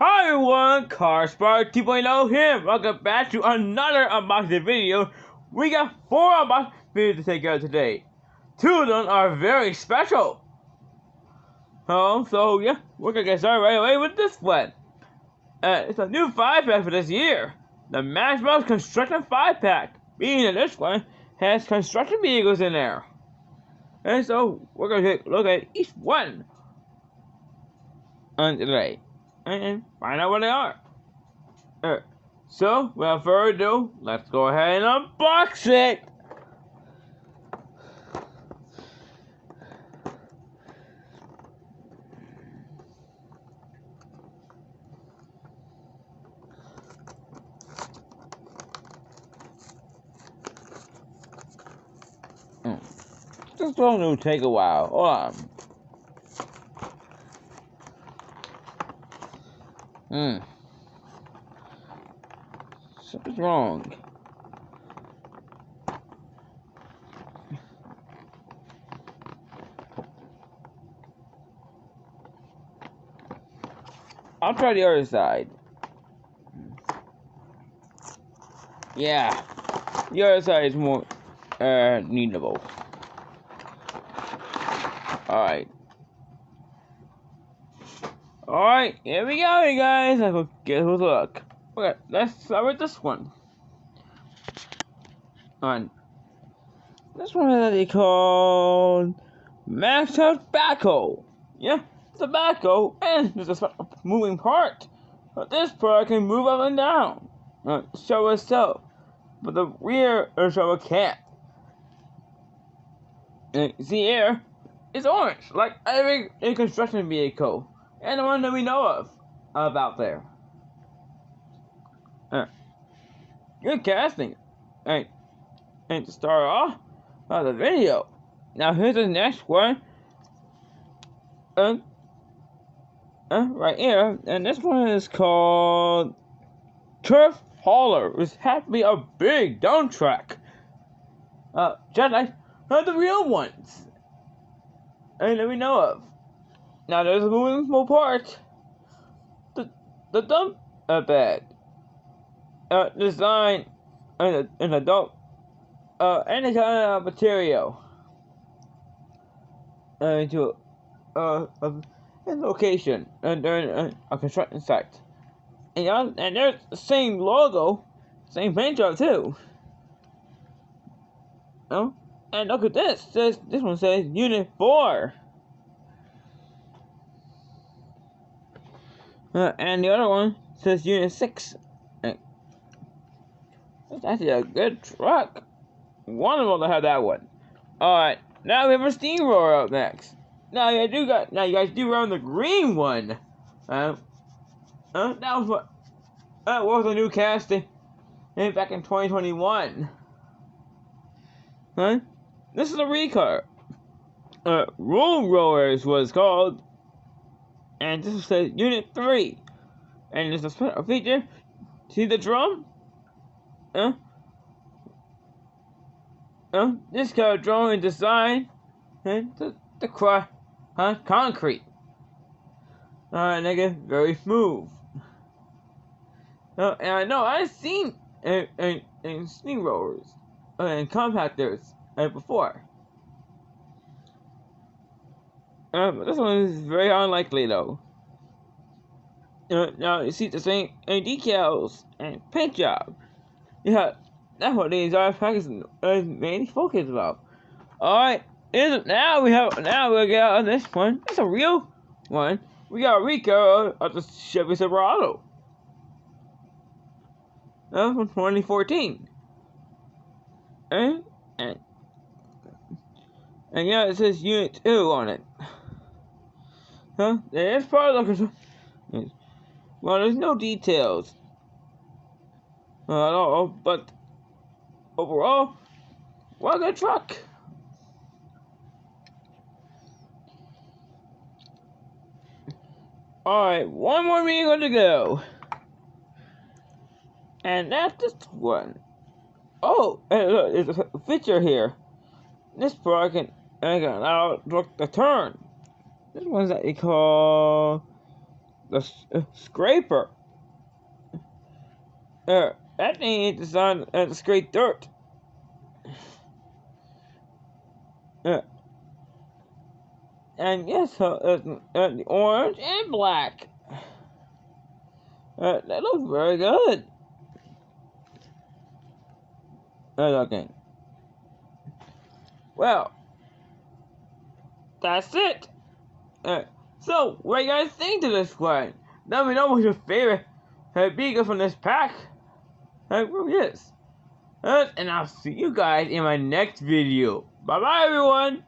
Hi everyone, CarSpark 2.0 here. Welcome back to another unboxing video. We got 4 unboxing videos to take care of today. 2 of them are very special. So yeah, we're gonna get started right away with this one. It's a new 5-pack for this year. The Matchbox Construction 5-pack. Meaning that this one has construction vehicles in there. And so we're gonna take a look at each one today and find out what they are. So, without further ado, let's go ahead and unbox it! This one will take a while. Hold on. Something's wrong. I'll try the other side. Yeah, the other side is more needable. Alright, here we go, you guys. Let's go get a look. Okay, let's start with this one. This one is they called Matchbox Backhoe. Yeah, it's a backhoe, and there's a moving part. But this part can move up and down. Show itself, but the rear show can't. And you see here, it's orange, like every construction vehicle, and the one that we know of out there. Good casting. And to start off the video. Now here's the next one. Right here, and this one is called Turf Hauler. This has to be a big dump truck. Just like the real ones, and that we know of. Now there's a moving part. The dump bed. Design in the dump. Any kind of material. To a location during a construction site. And there's the same logo, same paint job too. And look at this. This one says Unit 4. And the other one says Unit 6. That's actually a good truck. Wonderful to have that one. Alright, now we have a steamroller up next. Now you guys do run the green one. That was a new casting back in 2021. This is a recar. Room Rollers was called, and this says Unit 3. And there's a special feature. See the drum? This kind of drum is designed to crush concrete. Nigga, very smooth. And I know I've seen in steamrollers and compactors before. But this one is very unlikely though. Now you see the same decals and paint job. Yeah, that's what these are packaging mainly focused about. Alright, now we got on this one. It's a real one. We got a recar of the Chevy Silverado. From 2014. And yeah, it says Unit 2 on it. There's part of the. Well, there's no details. But overall, what a good truck. Alright, one more vehicle to go. And that's this one. Oh, and look, there's a feature here. This part can allow the turn. This one's that they call scraper. That thing ain't designed to scrape dirt. And yes, the orange and black. That looks very good. Okay. Well, that's it. So, what do you guys think to this one? Let me know what's your favorite beagle from this pack. Yes. And I'll see you guys in my next video. Bye bye, everyone.